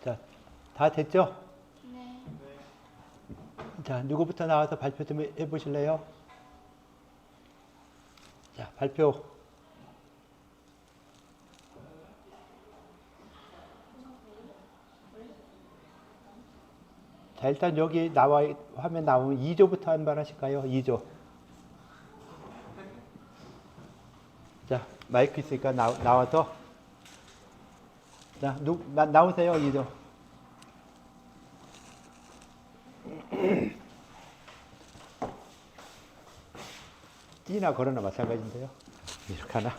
자, 다 됐죠? 네. 자, 누구부터 나와서 발표 좀 해보실래요? 자, 발표. 자, 일단 여기 화면 나오면 2조부터 한 번 하실까요? 2조. 자, 마이크 있으니까 나와서. 자, 나오세요, 2조. 띠나 걸어나 마찬가지인데요. 이렇게 하나.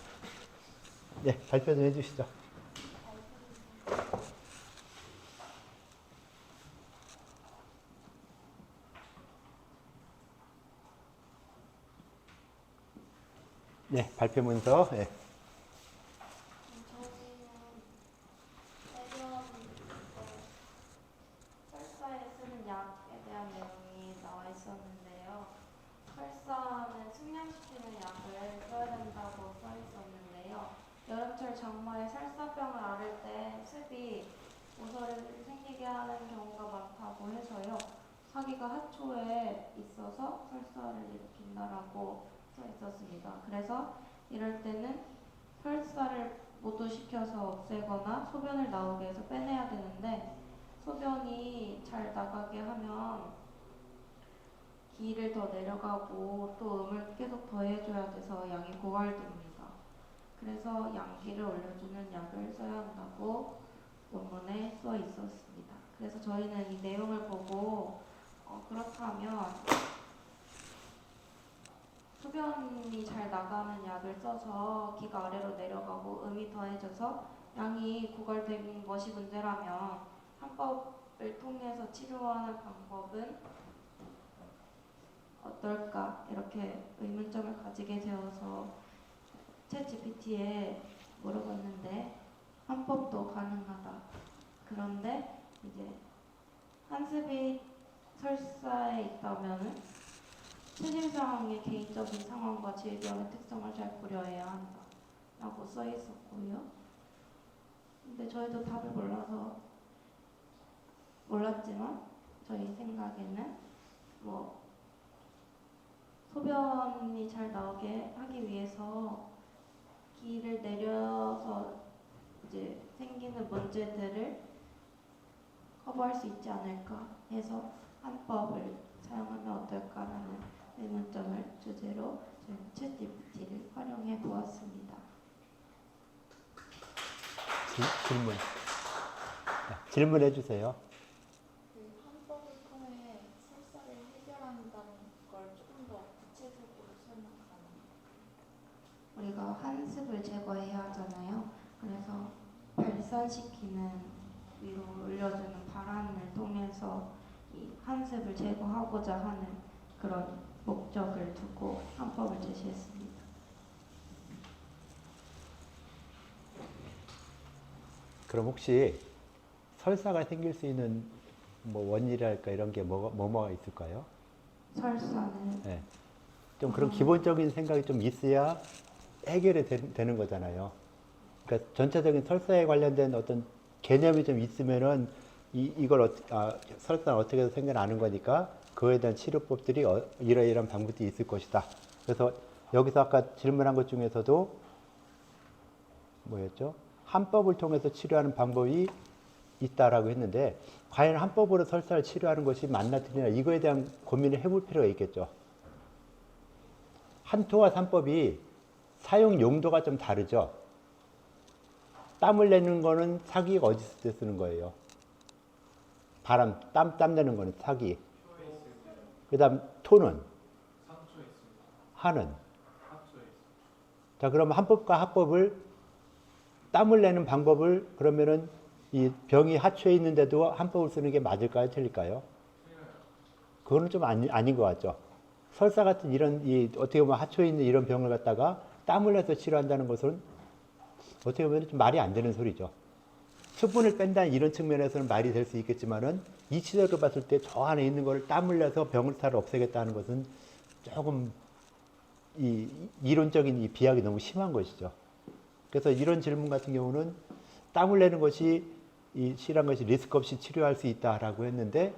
네, 발표 좀 해주시죠. 네, 발표 문서. 네. 설사에 쓰는 약에 대한 내용이 나와 있었는데요. 설사는 숙련시키는 약을 써야 된다고 써 있었는데요. 여름철 장마에 설사병을 앓을 때 습이 모서리를 생기게 하는 경우가 많다고 해서요. 사기가 하초에 있어서 설사를 일으킨다라고 써 있었습니다. 그래서 이럴 때는 설사를 모두시켜서 없애거나 소변을 나오게 해서 빼내야 되는데 소변이 잘 나가게 하면 기를 더 내려가고 또 음을 계속 더해줘야 돼서 양이 고갈됩니다. 그래서 양기를 올려주는 약을 써야 한다고 원문에 써 있었습니다. 그래서 저희는 이 내용을 보고 그렇다면 소변이 잘 나가는 약을 써서 기가 아래로 내려가고 음이 더해져서 양이 고갈된 것이 문제라면 한법을 통해서 치료하는 방법은 어떨까? 이렇게 의문점을 가지게 되어서 챗GPT에 물어봤는데 한법도 가능하다. 그런데 이제 한습이 설사에 있다면은 최신 상황의 개인적인 상황과 질병의 특성을 잘 고려해야 한다 라고 써 있었고요. 근데 저희도 답을 몰랐지만 저희 생각에는 소변이 잘 나오게 하기 위해서 기를 내려서 이제 생기는 문제들을 커버할 수 있지 않을까 해서 한법을 사용하면 어떨까라는 의문점을 주제로 저희 챗GPT를 활용해 보았습니다. 질문. 질문해 주세요. 한법을 통해 설사를 해결한다는 걸 조금 더 구체적으로 설명 가능해요? 우리가 한습을 제거해야 하잖아요. 그래서 발산시키는 위로 올려주는 바람을 통해서 이 한습을 제거하고자 하는 그런 목적을 두고 한법을 제시했습니다. 그럼 혹시 설사가 생길 수 있는 뭐 원인이랄까 이런 게 뭐가 있을까요? 설사는 네. 좀 그런 기본적인 생각이 좀 있어야 해결이 되는 거잖아요. 그러니까 전체적인 설사에 관련된 어떤 개념이 좀 있으면은 설사는 어떻게 해서 생겨나는 거니까 그거에 대한 치료법들이 이러이러한 방법들이 있을 것이다. 그래서 여기서 아까 질문한 것 중에서도 뭐였죠? 한법을 통해서 치료하는 방법이 있다라고 했는데 과연 한법으로 설사를 치료하는 것이 맞나 틀리나 이거에 대한 고민을 해볼 필요가 있겠죠. 한토와 산법이 사용 용도가 좀 다르죠. 땀을 내는 거는 사기가 어디 있을 때 쓰는 거예요? 땀 내는 거는 사기. 그 다음 토는? 하는. 자, 그럼 한법과 합법을 땀을 내는 방법을 그러면은 이 병이 하초에 있는데도 한법을 쓰는 게 맞을까요? 틀릴까요? 그거는 좀 아닌 것 같죠. 설사 같은 어떻게 보면 하초에 있는 이런 병을 갖다가 땀을 내서 치료한다는 것은 어떻게 보면 좀 말이 안 되는 소리죠. 수분을 뺀다는 이런 측면에서는 말이 될 수 있겠지만은 이치적으로 봤을 때 저 안에 있는 걸 땀을 내서 병을 없애겠다는 것은 조금 이론적인 이 비약이 너무 심한 것이죠. 그래서 이런 질문 같은 경우는 땀을 내는 것이 이 C란 것이 리스크 없이 치료할 수 있다라고 했는데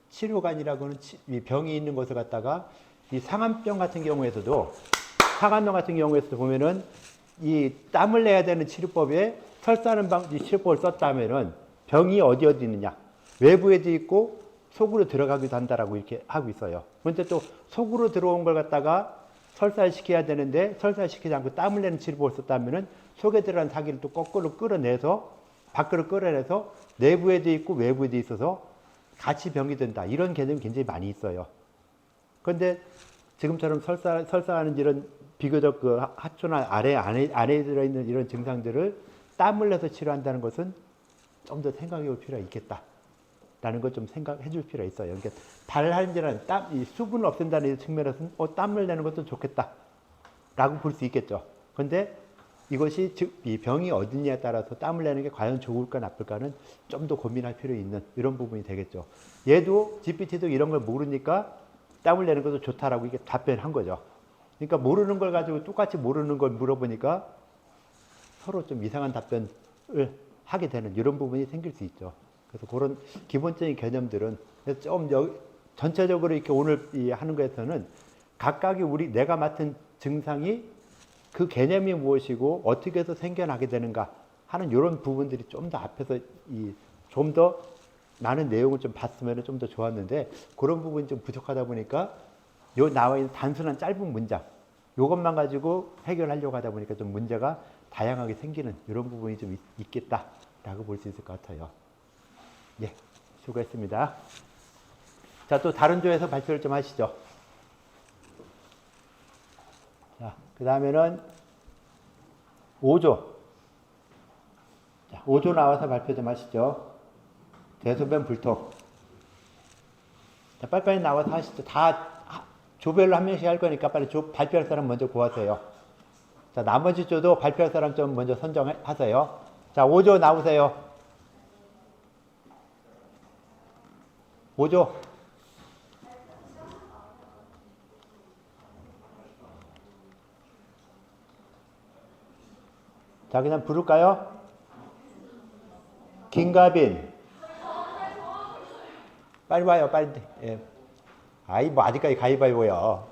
치료관이라고는 이 병이 있는 것을 갖다가 이 상한병 같은 경우에서도 상한병 같은 경우에서도 보면은 이 땀을 내야 되는 치료법에 설사하는 이 치료법을 썼다면은 병이 어디 있느냐 외부에도 있고 속으로 들어가기도 한다라고 이렇게 하고 있어요. 그런데 또 속으로 들어온 걸 갖다가 설사시켜야 되는데 설사시키지 않고 땀을 내는 치료법을 썼다면은 속에 들어간 사기를 또 거꾸로 끌어내서 밖으로 끌어내서 내부에도 있고 외부에도 있어서 같이 병이 된다. 이런 개념이 굉장히 많이 있어요. 그런데 지금처럼 설사하는 이런 비교적 그 하초나 안에 들어있는 이런 증상들을 땀을 내서 치료한다는 것은 좀 더 생각해 볼 필요가 있겠다. 라는 걸 좀 생각해 줄 필요가 있어요. 그러니까 발할질환, 이 수분을 없앤다는 측면에서는 땀을 내는 것도 좋겠다. 라고 볼 수 있겠죠. 그런데 이것이 즉 이 병이 어디냐에 따라서 땀을 내는 게 과연 좋을까 나쁠까는 좀 더 고민할 필요 있는 이런 부분이 되겠죠. 얘도 GPT도 이런 걸 모르니까 땀을 내는 것도 좋다라고 이게 답변한 거죠. 그러니까 모르는 걸 가지고 똑같이 모르는 걸 물어보니까 서로 좀 이상한 답변을 하게 되는 이런 부분이 생길 수 있죠. 그래서 그런 기본적인 개념들은 좀 전체적으로 이렇게 오늘 하는 거에서는 각각이 내가 맡은 증상이 그 개념이 무엇이고 어떻게 해서 생겨나게 되는가 하는 이런 부분들이 좀 더 앞에서 좀 더 많은 내용을 좀 봤으면 좀 더 좋았는데 그런 부분이 좀 부족하다 보니까 요 나와 있는 단순한 짧은 문장 요것만 가지고 해결하려고 하다 보니까 좀 문제가 다양하게 생기는 이런 부분이 좀 있겠다라고 볼 수 있을 것 같아요. 예, 수고했습니다. 자, 또 다른 조에서 발표를 좀 하시죠. 자, 그 다음에는 5조. 자, 5조 나와서 발표 좀 하시죠. 대소변 불통. 자, 빨리빨리 나와서 하시죠. 다 조별로 한 명씩 할 거니까 빨리 발표할 사람 먼저 구하세요. 자, 나머지 조도 발표할 사람 좀 먼저 선정하세요. 자, 5조 나오세요. 5조. 자, 그냥 부를까요? 김가빈. 빨리 와요, 빨리. 예. 아이, 뭐, 아직까지 가위바위보요.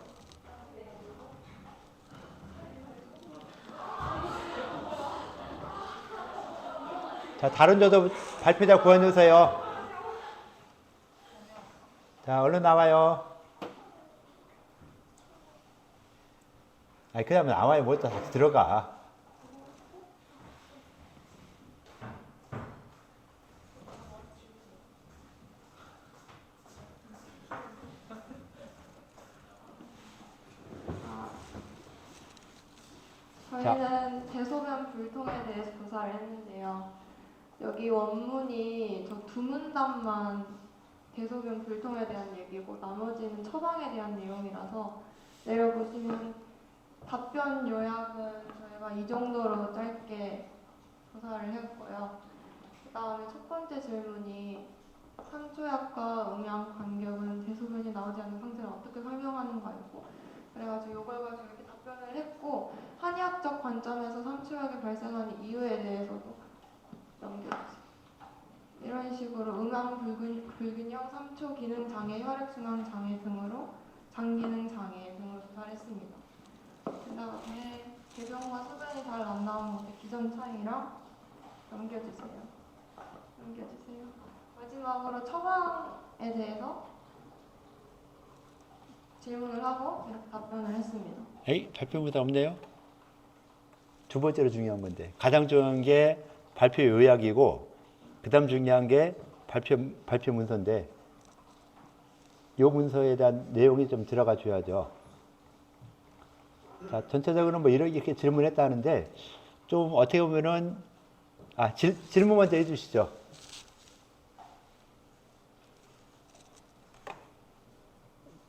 자, 다른 저도 발표자 구해주세요. 자, 얼른 나와요. 아니, 그냥 나와요. 뭐, 다시 들어가. 저희는 대소변 불통에 대해서 조사를 했는데요. 여기 원문이 저 두 문단만 대소변 불통에 대한 얘기고 나머지는 처방에 대한 내용이라서 내려보시면 답변 요약은 저희가 이 정도로 짧게 조사를 했고요. 그 다음에 첫 번째 질문이 상초약과 음양 간격은 대소변이 나오지 않는 상태를 어떻게 설명하는가였고 그래가지고 이걸 가지고 이렇게 답변을 했고 한의학적 관점에서 상초약이 발생하는 이유에 대해서도 넘겨주세요. 이런 식으로 음양 불균형, 상초 기능 장애, 혈액순환 장애 등으로 장기능 장애 등으로 조사를 했습니다. 그다음에 개병과 소변이 잘 안 나오는 것의 기전 차이랑 넘겨주세요. 마지막으로 처방에 대해서 질문을 하고 이렇게 답변을 했습니다. 에이, 발표보다 없네요. 두 번째로 중요한 건데 가장 중요한 게 발표 요약이고 그 다음 중요한 게 발표 문서인데 이 문서에 대한 내용이 좀 들어가 줘야죠. 자, 전체적으로 뭐 이렇게 질문했다는데 좀 어떻게 보면은 질문 먼저 해주시죠.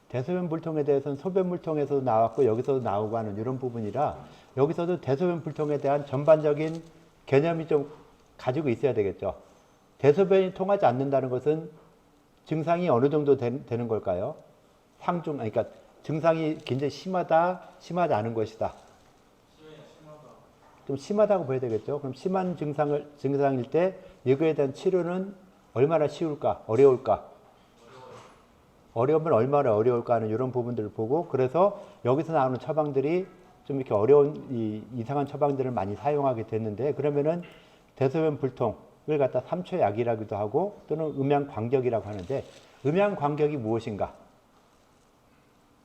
대소변 불통에 대해서는 소변 불통에서도 나왔고 여기서도 나오고 하는 이런 부분이라 여기서도 대소변 불통에 대한 전반적인 개념이 좀 가지고 있어야 되겠죠. 대소변이 통하지 않는다는 것은 증상이 어느 정도 되는 걸까요? 그러니까 증상이 굉장히 심하다, 심하지 않은 것이다. 좀 심하다고 봐야 되겠죠. 그럼 심한 증상일 때 이거에 대한 치료는 얼마나 쉬울까, 어려울까? 어려우면 얼마나 어려울까 하는 이런 부분들을 보고, 그래서 여기서 나오는 처방들이 좀 이렇게 어려운 이상한 처방들을 많이 사용하게 됐는데, 그러면은 대소변 불통을 갖다 3초 약이라고도 하고 또는 음양광격이라고 하는데, 음양광격이 무엇인가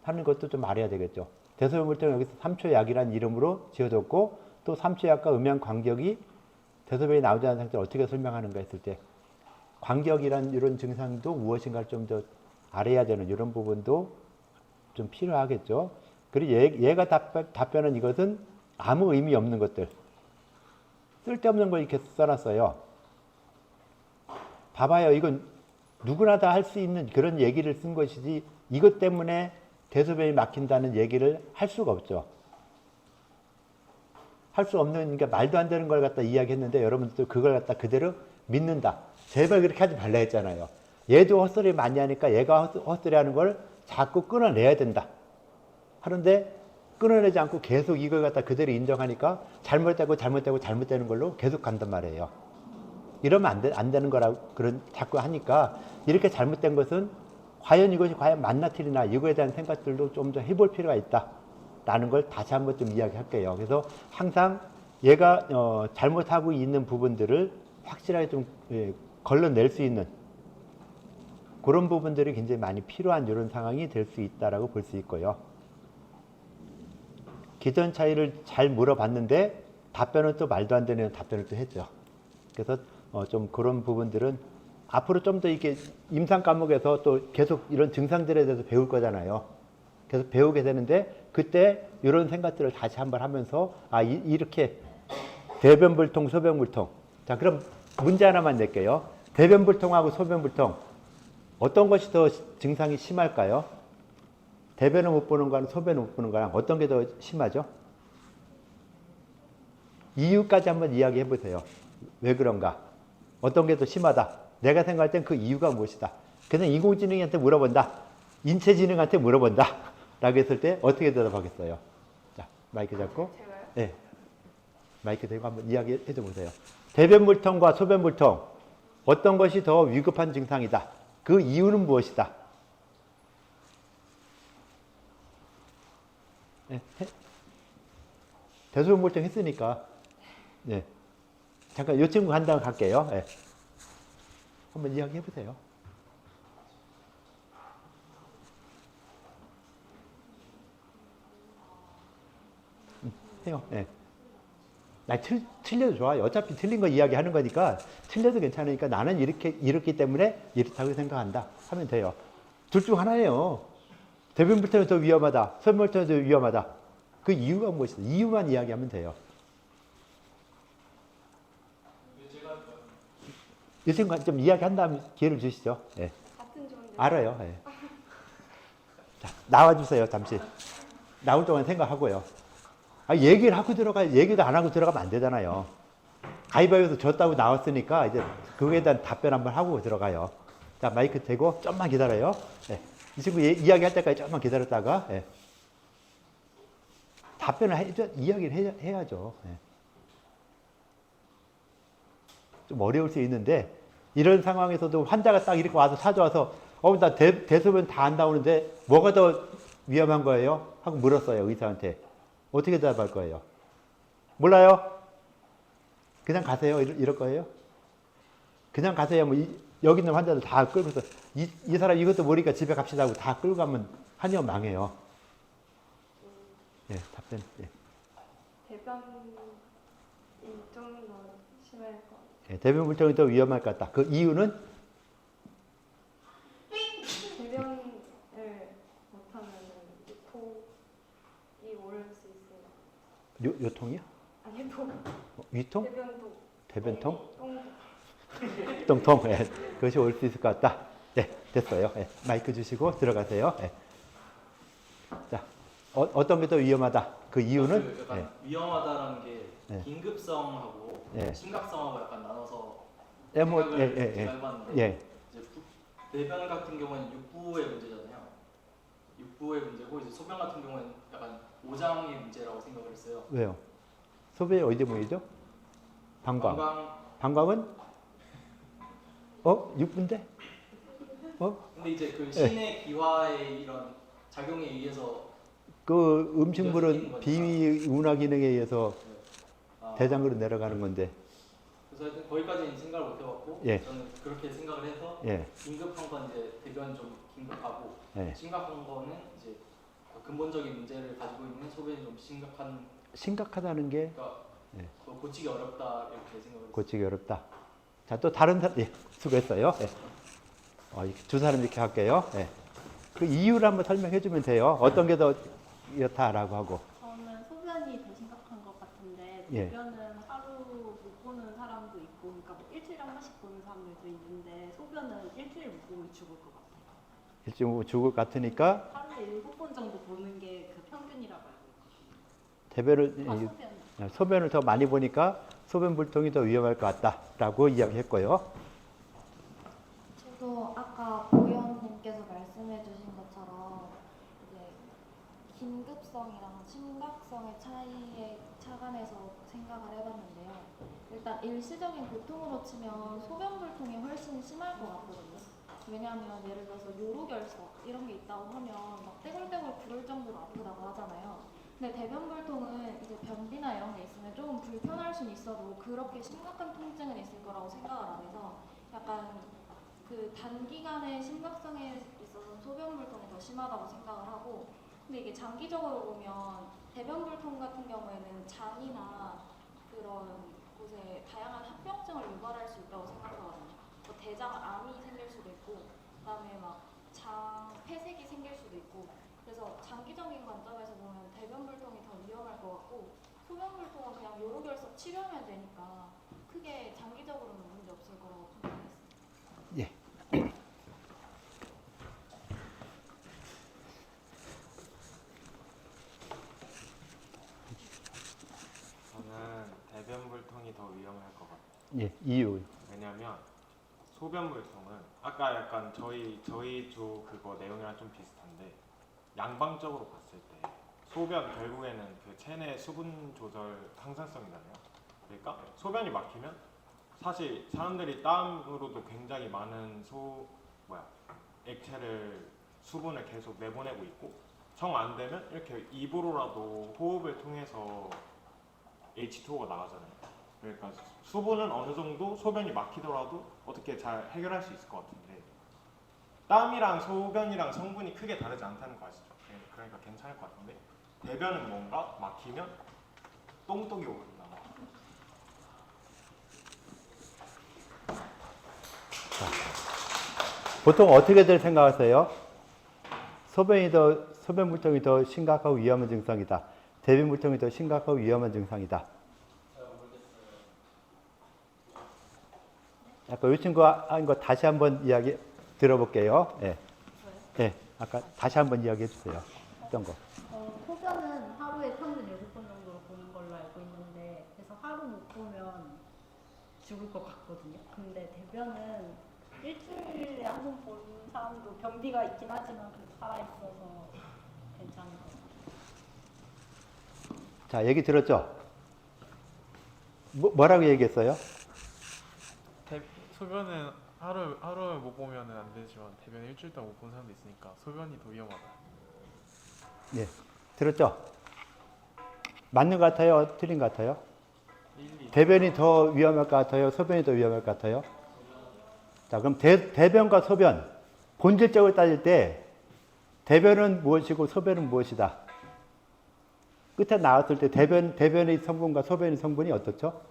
하는 것도 좀 알아야 되겠죠. 대소변 불통은 여기서 3초 약이라는 이름으로 지어졌고, 또 3초 약과 음양광격이 대소변이 나오지 않은 상태를 어떻게 설명하는가 했을 때, 광격이란 이런 증상도 무엇인가를 좀 더 알아야 되는 이런 부분도 좀 필요하겠죠. 그리고 얘가 답변은 이것은 아무 의미 없는 것들, 쓸데없는 걸 이렇게 써놨어요. 봐봐요. 이건 누구나 다 할 수 있는 그런 얘기를 쓴 것이지, 이것 때문에 대소변이 막힌다는 얘기를 할 수가 없죠. 할 수 없는, 그러니까 말도 안 되는 걸 갖다 이야기했는데 여러분들도 그걸 갖다 그대로 믿는다. 제발 그렇게 하지 말라 했잖아요. 얘도 헛소리 많이 하니까 얘가 헛소리 하는 걸 자꾸 끊어내야 된다. 하는데 끊어내지 않고 계속 이걸 갖다 그대로 인정하니까 잘못되는 걸로 계속 간단 말이에요. 이러면 안 되는 거라고 자꾸 하니까, 이렇게 잘못된 것은 과연 이것이 과연 맞나 틀리나 이거에 대한 생각들도 좀 더 해볼 필요가 있다. 라는 걸 다시 한번 좀 이야기할게요. 그래서 항상 얘가 잘못하고 있는 부분들을 확실하게 좀 걸러낼 수 있는 그런 부분들이 굉장히 많이 필요한 이런 상황이 될 수 있다라고 볼 수 있고요. 기전 차이를 잘 물어봤는데 답변은 또 말도 안 되는 답변을 또 했죠. 그래서 좀 그런 부분들은 앞으로 좀 더 이렇게 임상 과목에서 또 계속 이런 증상들에 대해서 배울 거잖아요. 계속 배우게 되는데 그때 이런 생각들을 다시 한번 하면서 이렇게 대변불통, 소변불통. 자, 그럼 문제 하나만 낼게요. 대변불통하고 소변불통 어떤 것이 더 증상이 심할까요? 대변을 못 보는 거랑 소변을 못 보는 거랑 어떤 게 더 심하죠? 이유까지 한번 이야기해 보세요. 왜 그런가? 어떤 게 더 심하다? 내가 생각할 땐 그 이유가 무엇이다? 그냥 인공지능한테 물어본다. 인체지능한테 물어본다. 라고 했을 때 어떻게 대답하겠어요? 자, 마이크 잡고. 제가요? 네. 마이크 대고 한번 이야기해 줘 보세요. 대변불통과 소변불통 어떤 것이 더 위급한 증상이다. 그 이유는 무엇이다? 네. 대소변불통 했으니까. 네. 잠깐 이 친구 한 장 갈게요. 네. 한번 이야기해 보세요. 해요. 네. 틀려도 좋아요. 어차피 틀린 거 이야기하는 거니까 틀려도 괜찮으니까 나는 이렇기 때문에 이렇다고 생각한다 하면 돼요. 둘 중 하나예요. 대변불통이 더 위험하다. 소변불통이 더 위험하다. 그 이유가 무엇이다. 이유만 이야기하면 돼요. 이 생각 좀 이야기한 다음에 기회를 주시죠. 네. 같은 종류. 알아요. 네. 자, 나와주세요. 잠시. 나올 동안 생각하고요. 얘기를 하고 얘기도 안 하고 들어가면 안 되잖아요. 가위바위보에서 졌다고 나왔으니까 이제 그거에 대한 답변 한번 하고 들어가요. 자, 마이크 대고 좀만 기다려요. 네. 이 친구 이야기할 때까지 좀만 기다렸다가 네. 답변을 이야기를 해야죠. 네. 좀 어려울 수 있는데 이런 상황에서도 환자가 딱 이렇게 와서 찾아와서 나 대소변 다 안 나오는데 뭐가 더 위험한 거예요? 하고 물었어요. 의사한테. 어떻게 대답할 거예요? 몰라요? 그냥 가세요. 이럴 거예요? 그냥 가세요. 여기 있는 환자들 다 끌고서 이 사람 이것도 모르니까 집에 갑시다 하고 다 끌고 가면 한의원 망해요. 예, 답변. 예. 대변이 좀 더 심할 것 같아요. 예, 대변불통이 더 위험할 것 같다. 그 이유는 대변을 못하면 유통이 오를 수 있어요. 요통이요? 아니 위통? 대변도 대변통? 똥 똥통. 예, 그것이 올 수 있을 것 같다. 예, 됐어요. 예, 마이크 주시고 들어가세요. 예. 자, 어떤 게 더 위험하다. 그 이유는 약간 예. 위험하다라는 게 예. 긴급성하고 예. 심각성하고 약간 나눠서 예, 생각을 제가 해봤는데 예. 이제 대변 같은 경우는 육부의 문제잖아요. 육부의 문제고 이제 소변 같은 경우는 약간 오장의 문제라고 생각을 했어요. 왜요? 소변이 어디 모이죠? 방광. 방광. 방광은 육부인데? 근데 이제 그 신의 기화의 이런 작용에 의해서 그 이어지는 음식물은 거니까. 비위 운하 기능에 의해서 아, 대장으로 내려가는 건데. 그래서 하여튼 거기까지는 생각을 못 해봤고 예. 저는 그렇게 생각을 해서 예. 긴급한 건 이제 대변 좀 긴급하고 예. 심각한 거는 이제 근본적인 문제를 가지고 있는 소변이 좀 심각한 심각하다는 게 그러니까 예. 고치기 어렵다 이렇게 생각을 했어요. 고치기 어렵다. 자, 또 다른 사람, 예, 수고했어요. 예. 이렇게 두 사람 이렇게 할게요. 예. 그 이유를 한번 설명해 주면 돼요. 어떤 게 더 이렇다라고 하고. 저는 소변이 더 심각한 것 같은데 예. 대변은 하루 못 보는 사람도 있고, 그러니까 뭐 일주일에 한 번씩 보는 사람들도 있는데 소변은 일주일 못 보면 죽을 것 같아요. 일찍 죽을 것 같으니까 하루에 7번 정도 보는 게 그 평균이라고 알고 대변을 있어요. 소변. 소변을 더 많이 보니까 소변 불통이 더 위험할 것 같다라고 이야기했고요. 저도 아까 보현님께서 말씀해주신 것처럼 이제 긴급성이랑 심각성의 차이에 차관해서 생각을 해봤는데요. 일단 일시적인 고통으로 치면 소변불통이 훨씬 심할 것 같거든요. 왜냐하면 예를 들어서 요로결석 이런 게 있다고 하면 막 떼굴떼굴 구를 정도로 아프다고 하잖아요. 근데 대변불통은 이제 변비나 이런 게 있으면 조금 불편할 수는 있어도 그렇게 심각한 통증은 있을 거라고 생각을 안 해서 약간 그 단기간의 심각성에 있어서 소변불통이 더 심하다고 생각을 하고, 근데 이게 장기적으로 보면 대변불통 같은 경우에는 장이나 그런 곳에 다양한 합병증을 유발할 수 있다고 생각하거든요. 뭐 대장암이 생길 수도 있고, 그다음에 막 장 폐색이 생길 수도 있고, 그래서 장기적인 관점에서 보면 대변불통이 더 위험할 것 같고, 소변불통은 그냥 요로결석 치료하면 되니까 크게 장기적으로는 문제 없을 거라고 판단했습니다. 예. 저는 대변불통이 더 위험할 것 같아요. 예, 이유. 왜냐면 소변불통은 아까 약간 저희 조 그거 내용이랑 좀 비슷한데, 양방적으로 봤을 때 소변 결국에는 그 체내 수분 조절 항상성이잖아요. 그러니까 소변이 막히면 사실 사람들이 땀으로도 굉장히 많은 액체를 수분을 계속 내보내고 있고, 정 안 되면 이렇게 입으로라도 호흡을 통해서 H2O가 나가잖아요. 그러니까 수분은 어느 정도 소변이 막히더라도 어떻게 잘 해결할 수 있을 것 같은데, 땀이랑 소변이랑 성분이 크게 다르지 않다는 거 아시죠? 그러니까 괜찮을 것 같은데, 대변은 뭔가 막히면 똥떡이 오른다. 보통 어떻게들 생각하세요? 소변불통이 더 심각하고 위험한 증상이다. 대변불통이 더 심각하고 위험한 증상이다. 아까 이 친구가 한 거 다시 한번 이야기 들어볼게요. 예. 예. 아까 다시 한번 이야기해 주세요. 어떤 거? 소변은 하루에 평균 7번 정도로 보는 걸로 알고 있는데, 그래서 하루 못 보면 죽을 것 같거든요. 근데 대변은 일주일에 한 번 보는 사람도 변비가 있긴 하지만 그래도 살아있어서 괜찮은 것 같아요. 자, 얘기 들었죠? 뭐라고 얘기했어요? 소변은 하루 못 보면은 안 되지만 대변 일주일 동안 못 보는 사람도 있으니까 소변이 더 위험하다. 예. 들었죠? 맞는 것 같아요? 틀린 것 같아요? 대변이 더 위험할 것 같아요? 소변이 더 위험할 것 같아요? 자, 그럼 대변과 소변, 본질적으로 따질 때 대변은 무엇이고 소변은 무엇이다? 끝에 나왔을 때 대변의 성분과 소변의 성분이 어떻죠?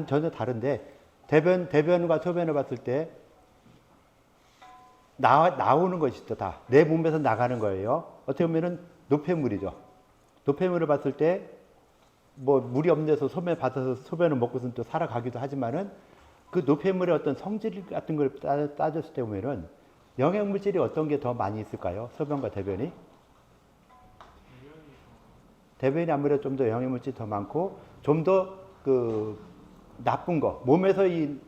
전혀 다른데, 대변과 소변을 봤을 때 나오는 것이죠, 다. 내 몸에서 나가는 거예요. 어떻게 보면은 노폐물이죠. 노폐물을 봤을 때, 뭐, 물이 없는 데서 소변을 받아서 소변을 먹고서는 또 살아가기도 하지만은, 그 노폐물의 어떤 성질 같은 걸 따졌을 때 보면은, 영양물질이 어떤 게 더 많이 있을까요? 소변과 대변이? 대변이 아무래도 좀 더 영양물질이 더 많고, 좀 더 나쁜 거, 몸에서 이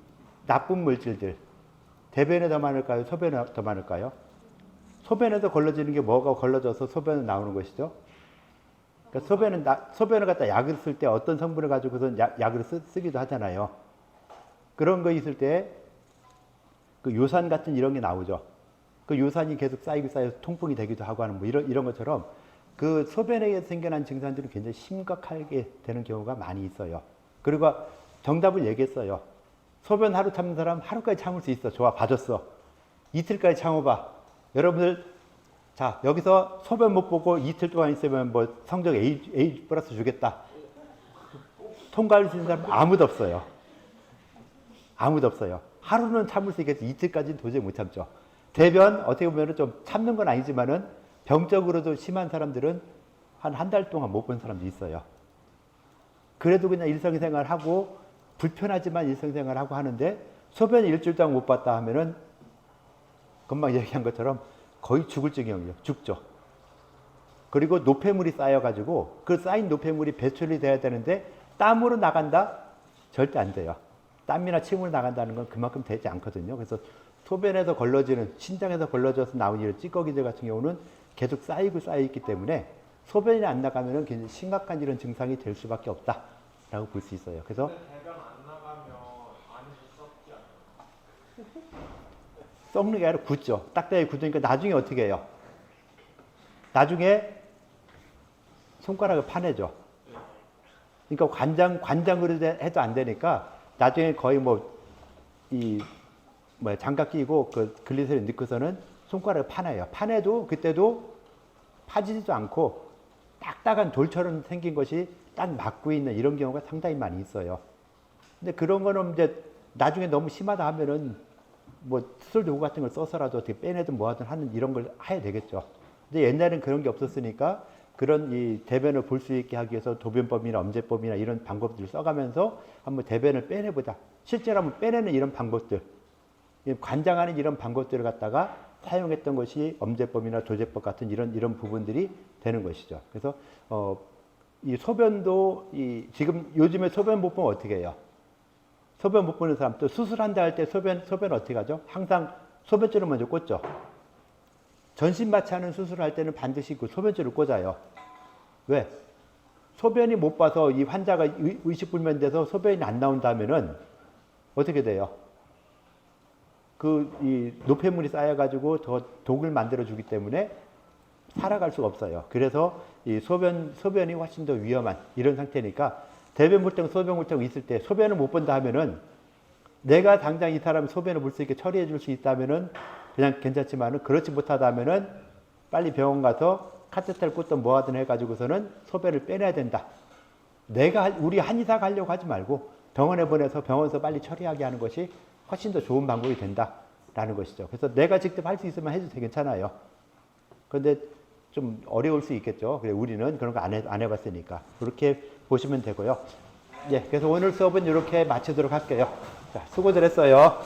나쁜 물질들, 대변에 더 많을까요? 소변에 더 많을까요? 소변에서 걸러지는 게 뭐가 걸러져서 소변에 나오는 것이죠? 그러니까 소변을 갖다 약을 쓸 때 어떤 성분을 가지고서 약을 쓰기도 하잖아요. 그런 거 있을 때 그 요산 같은 이런 게 나오죠. 그 요산이 계속 쌓여서 통풍이 되기도 하고 하는 뭐 이런 것처럼 그 소변에 의해서 생겨난 증상들이 굉장히 심각하게 되는 경우가 많이 있어요. 그리고 정답을 얘기했어요. 소변 하루 참는 사람 하루까지 참을 수 있어. 좋아, 봐줬어. 이틀까지 참아봐. 여러분들, 자, 여기서 소변 못 보고 이틀 동안 있으면 뭐 성적 A 플러스 주겠다. 통과할 수 있는 사람 아무도 없어요. 아무도 없어요. 하루는 참을 수 있겠지. 이틀까지는 도저히 못 참죠. 대변, 어떻게 보면 좀 참는 건 아니지만은 병적으로도 심한 사람들은 한 달 동안 못 본 사람도 있어요. 그래도 그냥 일상생활하고 불편하지만 일상생활하고 하는데 소변 일주일 동안 못 봤다 하면은 금방 얘기한 것처럼 거의 죽을 지경이에요. 죽죠. 그리고 노폐물이 쌓여가지고 그 쌓인 노폐물이 배출이 돼야 되는데 땀으로 나간다? 절대 안 돼요. 땀이나 침으로 나간다는 건 그만큼 되지 않거든요. 그래서 소변에서 걸러지는, 신장에서 걸러져서 나오는 이런 찌꺼기들 같은 경우는 계속 쌓여있기 때문에 소변이 안 나가면은 굉장히 심각한 이런 증상이 될 수밖에 없다라고 볼 수 있어요. 그래서 근데 대변 안 나가면 안에서 썩지 않아요? 썩는 게 아니라 굳죠. 딱딱하게 굳으니까 나중에 어떻게 해요? 나중에 손가락을 파내죠. 그러니까 관장으로 해도 안 되니까 나중에 거의 장갑 끼고 그 글리세린 넣고서는 손가락을 파내요. 파내도 그때도 파지지도 않고 딱딱한 돌처럼 생긴 것이 딱 막고 있는 이런 경우가 상당히 많이 있어요. 근데 그런 거는 이제 나중에 너무 심하다 하면은 뭐 수술 도구 같은 걸 써서라도 어떻게 빼내든 뭐하든 하는 이런 걸 해야 되겠죠. 근데 옛날에는 그런 게 없었으니까 그런 이 대변을 볼 수 있게 하기 위해서 도변법이나 엄제법이나 이런 방법들을 써가면서 한번 대변을 빼내보자. 실제로 한번 빼내는 이런 방법들, 관장하는 이런 방법들을 갖다가 사용했던 것이 엄제법이나 도제법 같은 이런 부분들이 되는 것이죠. 그래서 이 소변도 지금 요즘에 소변 못 보면 어떻게 해요? 소변 못 보는 사람 또 수술한다 할 때 소변 어떻게 하죠? 항상 소변줄을 먼저 꽂죠. 전신 마취하는 수술을 할 때는 반드시 그 소변줄을 꽂아요. 왜? 소변이 못 봐서 이 환자가 의식불면돼서 소변이 안 나온다면은 어떻게 돼요? 이 노폐물이 쌓여가지고 더 독을 만들어주기 때문에 살아갈 수가 없어요. 그래서 이 소변이 훨씬 더 위험한 이런 상태니까 대변 볼 때고 소변 볼 때고 있을 때 소변을 못 본다 하면은 내가 당장 이 사람 소변을 볼 수 있게 처리해 줄 수 있다면은 그냥 괜찮지만은 그렇지 못하다 하면은 빨리 병원 가서 카테터를 꽂든 뭐 하든 해가지고서는 소변을 빼내야 된다. 우리 한의사가 하려고 하지 말고 병원에 보내서 병원에서 빨리 처리하게 하는 것이 훨씬 더 좋은 방법이 된다라는 것이죠. 그래서 내가 직접 할 수 있으면 해도 되게 괜찮아요. 그런데 좀 어려울 수 있겠죠. 그래 우리는 그런 거 안 해봤으니까 그렇게 보시면 되고요. 예, 그래서 오늘 수업은 이렇게 마치도록 할게요. 자, 수고들 했어요.